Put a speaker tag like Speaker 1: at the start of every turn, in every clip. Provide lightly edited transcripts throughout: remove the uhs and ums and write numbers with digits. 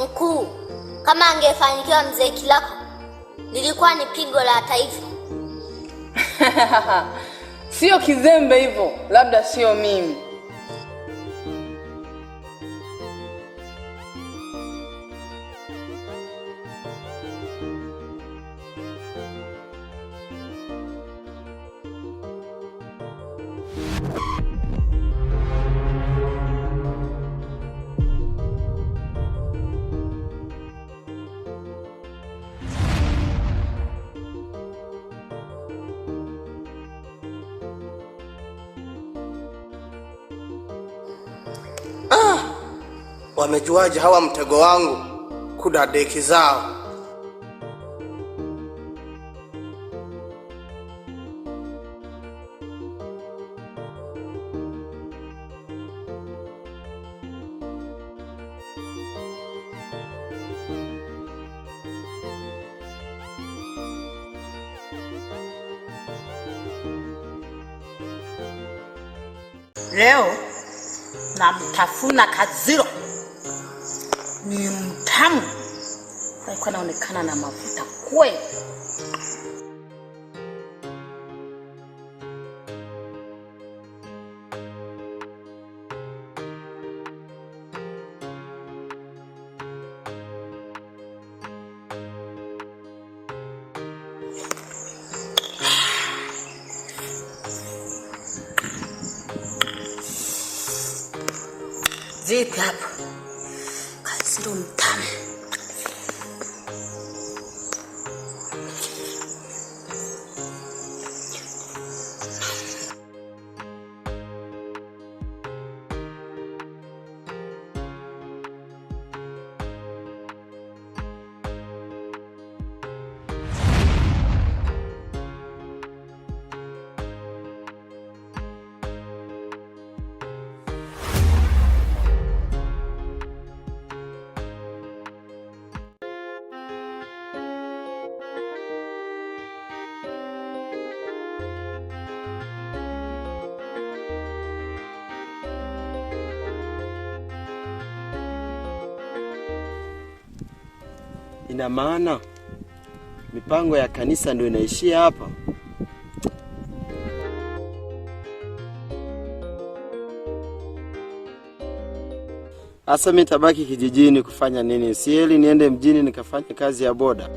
Speaker 1: Mkuu, kama angefanikiwa mzee Kilako, lilikuwa ni pigo la taifa.
Speaker 2: Sio kizembe hivyo, labda sio mimi.
Speaker 3: Wamejuaje hawa mtego wangu kudadeki zao?
Speaker 4: Leo namtafuna Kaziro. Ni mtamu. Alikuwa anaonekana na mafuta kweli. Vipi hapo? Kaziro mtamu.
Speaker 5: Ina maana mipango ya kanisa ndio inaishia hapa? Asa mimi tabaki kijijini kufanya nini? Sieli niende mjini nikafanye kazi ya boda.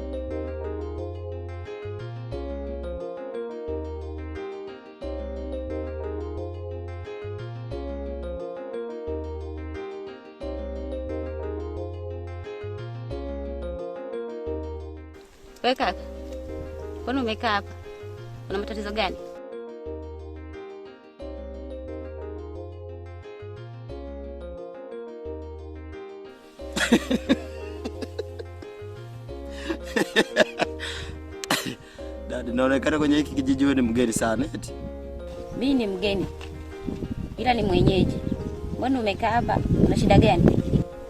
Speaker 6: Wewe kaka, mbona umekaa hapa? Una matatizo gani?
Speaker 5: Dada, naonekana kwenye hiki kijiji wewe ni mgeni sana eti.
Speaker 6: Mimi ni mgeni, ila ni mwenyeji. Mbona umekaa hapa? Una shida gani?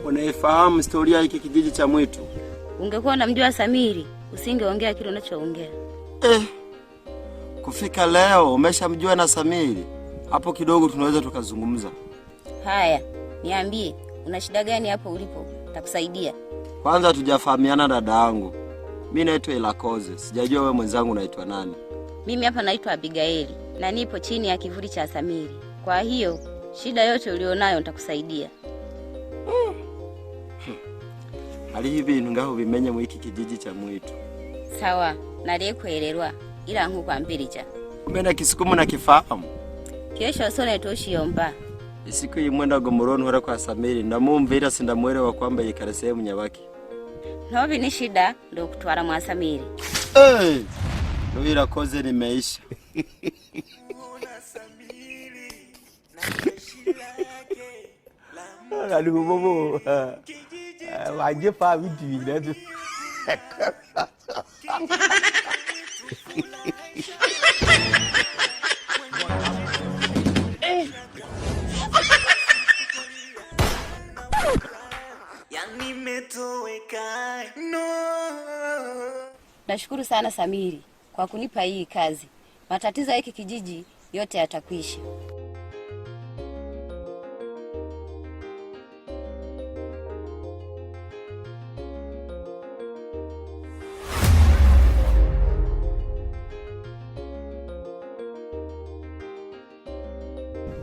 Speaker 5: Unaifahamu historia hiki kijiji cha Mwitu?
Speaker 6: Ungekuwa unamjua Samiri, usingeongea kile unachoongea.
Speaker 5: Kufika leo umeshamjua na Samiri. Hapo kidogo tunaweza tukazungumza.
Speaker 6: Haya, niambie, una shida gani hapo ulipo? Nitakusaidia.
Speaker 5: Kwanza tujafahamiana dada yangu. Mimi naitwa Ilakoze. Sijajua wewe mwenzangu unaitwa nani?
Speaker 6: Mimi hapa naitwa Abigaili na nipo chini ya kivuli cha Samiri. Kwa hiyo, shida yote ulionayo nitakusaidia.
Speaker 5: Hali hivi ngaho bimenye mu hiki kijiji cha Mwitu.
Speaker 6: Sawa, naliyekuelewa ila nkukwambirija.
Speaker 5: Mbona Kisukumu na kifahamu?
Speaker 6: Kesho sone toshiyomba.
Speaker 5: Isiku yimwenda gomoroni hora kwa Samiri ndamumvira sindamwelewa kwamba yikare sehemu nyabaki.
Speaker 6: Ntobi ni shida ndo kutwara mwa Samiri.
Speaker 5: Ndio Ilakoze nimeisha.
Speaker 7: Lalu bobo. Waje pa vitu vile.
Speaker 6: Nashukuru sana Samiri kwa kunipa hii kazi. Matatizo ya hiki kijiji yote yatakwisha.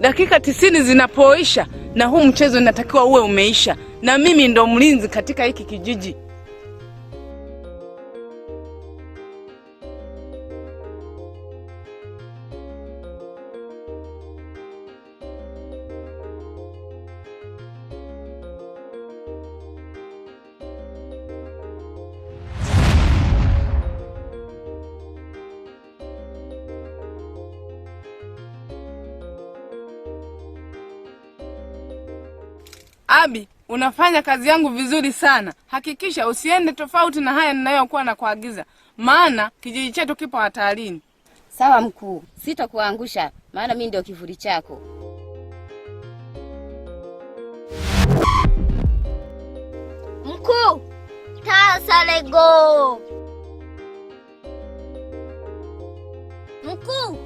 Speaker 2: dakika 90 zinapoisha na huu mchezo inatakiwa uwe umeisha, na mimi ndo mlinzi katika hiki kijiji. Abi, unafanya kazi yangu vizuri sana. Hakikisha usiende tofauti na haya ninayokuwa na kuagiza, maana kijiji chetu kipo hatarini.
Speaker 6: Sawa mkuu, sitakuangusha maana mimi ndio kivuli chako.
Speaker 1: Mkuu, tasalego. Mkuu,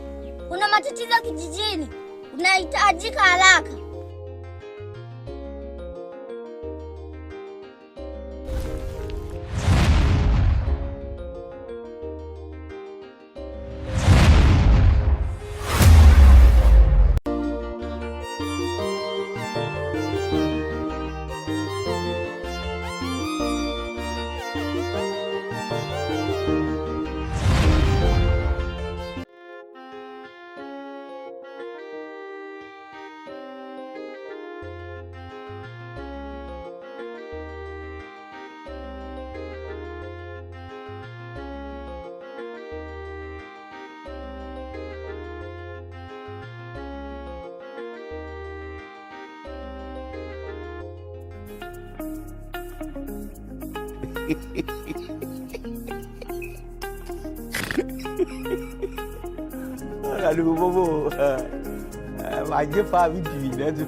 Speaker 1: kuna matatizo kijijini. Unahitajika haraka.
Speaker 7: Aduh bobo. Aja Pak Bidi dah tu.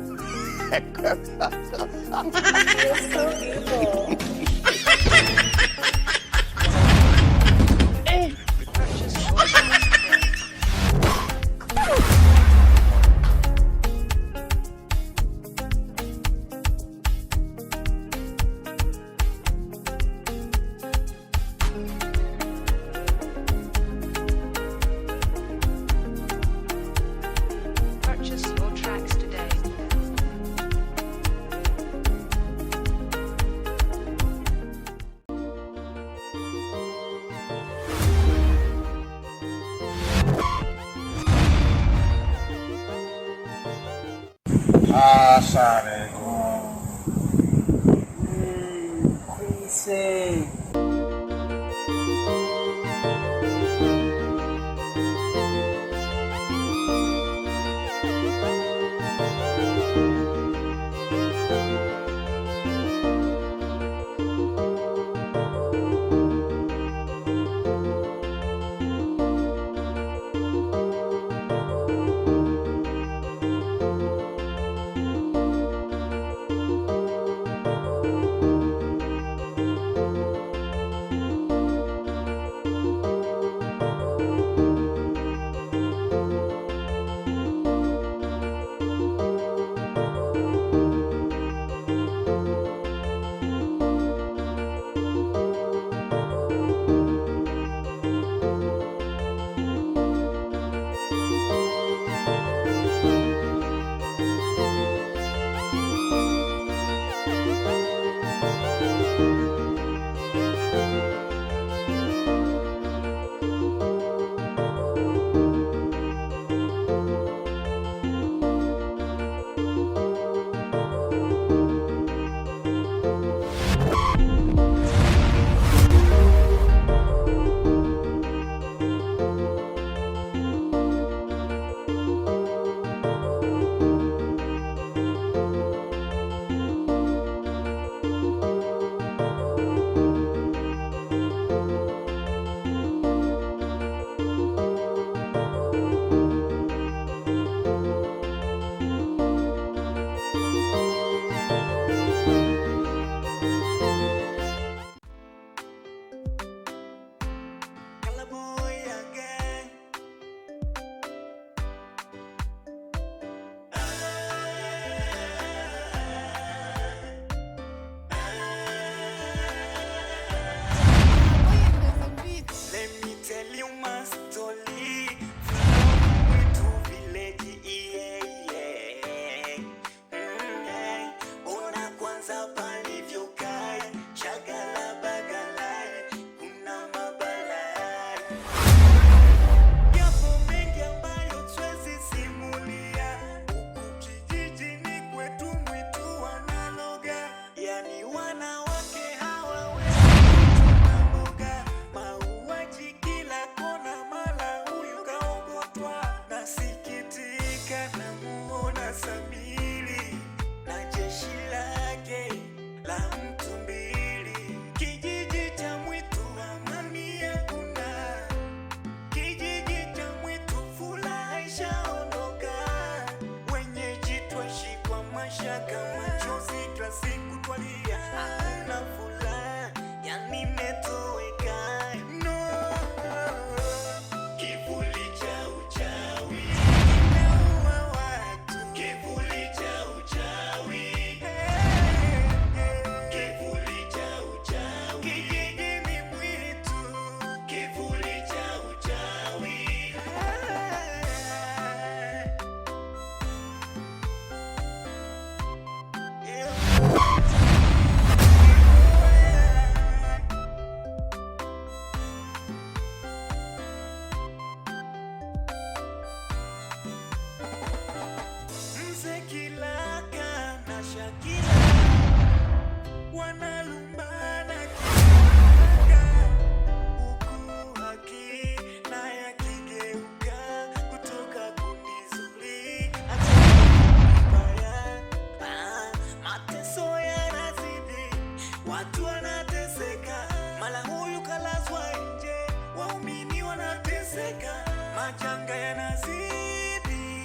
Speaker 8: nateseka, majanga yanazidi.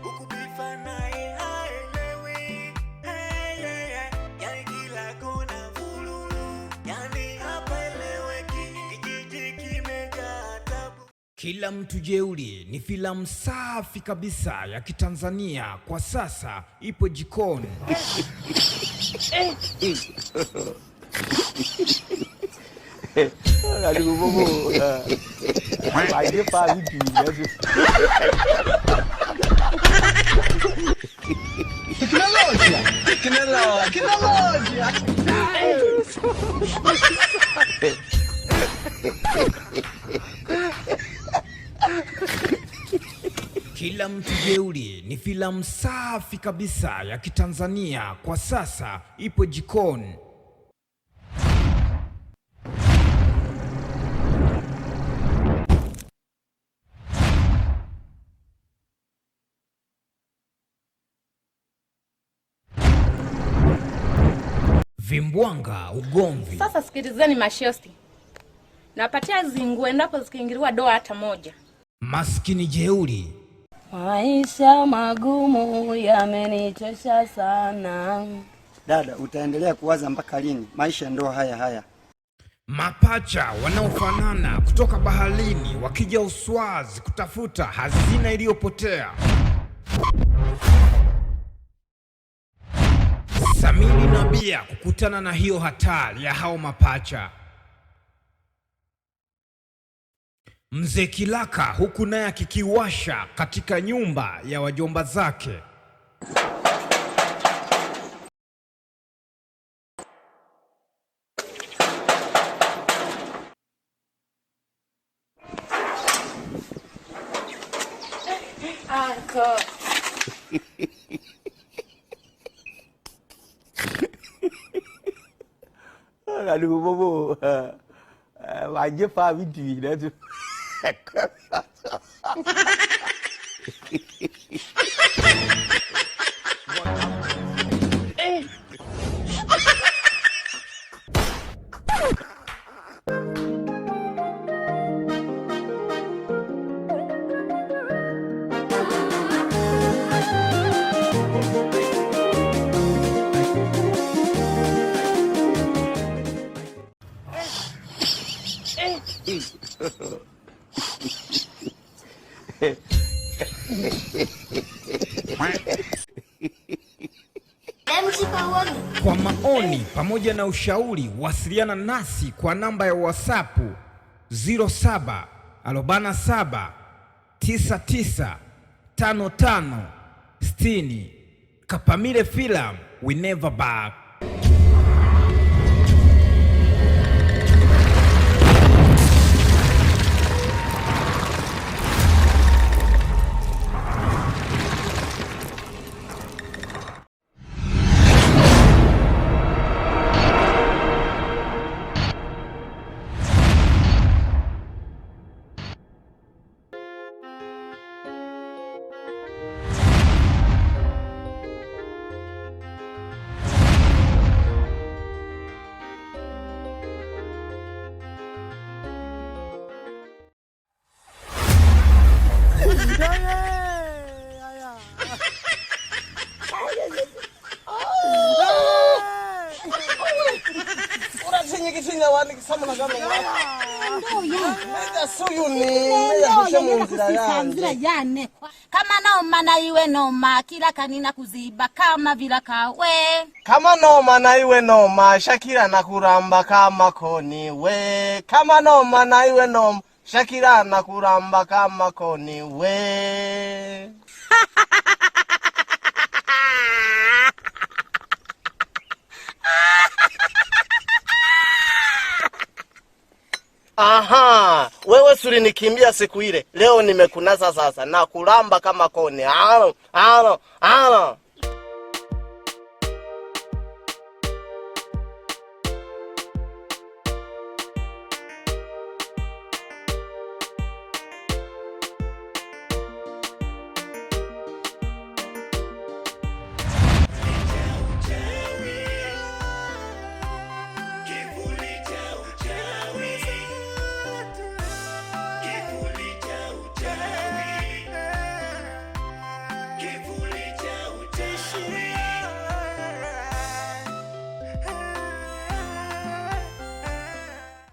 Speaker 8: Ukubifa naye haelewi. Yani kila kona vululu, yani hapaeleweki, kijiji kimejaa tabu.
Speaker 9: Kila Mtu Jeuri ni filamu safi kabisa ya Kitanzania, kwa sasa ipo jikoni.
Speaker 7: Aduh, bobo. Wajib Pak Widi.
Speaker 9: Kila Mtu Jeuri ni filamu safi kabisa ya Kitanzania, kwa sasa ipo jikoni. Vimbwanga ugomvi.
Speaker 2: Sasa sikilizeni mashosti. Napatia zingu endapo zikiingiliwa doa hata moja.
Speaker 9: Maskini jeuri.
Speaker 6: Maisha magumu yamenichosha sana.
Speaker 5: Dada, utaendelea kuwaza mpaka lini? Maisha ndo haya haya.
Speaker 9: Mapacha wanaofanana kutoka baharini wakija Uswazi kutafuta hazina iliyopotea. Samiri na Bia kukutana na hiyo hatari ya hao mapacha. Mzee Kilaka huku naye akikiwasha katika nyumba ya wajomba zake.
Speaker 7: Aduh, bobo. Wajib Pak Widi dah tu.
Speaker 9: Kwa maoni pamoja na ushauri, wasiliana nasi kwa namba ya WhatsApp 0747995560. Kapamile Film, we never back.
Speaker 4: Kama noma na iwe noma, kila kanina kuziba kama vila kawe.
Speaker 3: Kama noma na iwe noma, Shakira na kuramba kama koni we. Kama noma na iwe noma, Shakira na kuramba kama koni we. Aha, wewe suri nikimbia siku ile. Leo nimekunasa sasa na kulamba kama koni. Alo.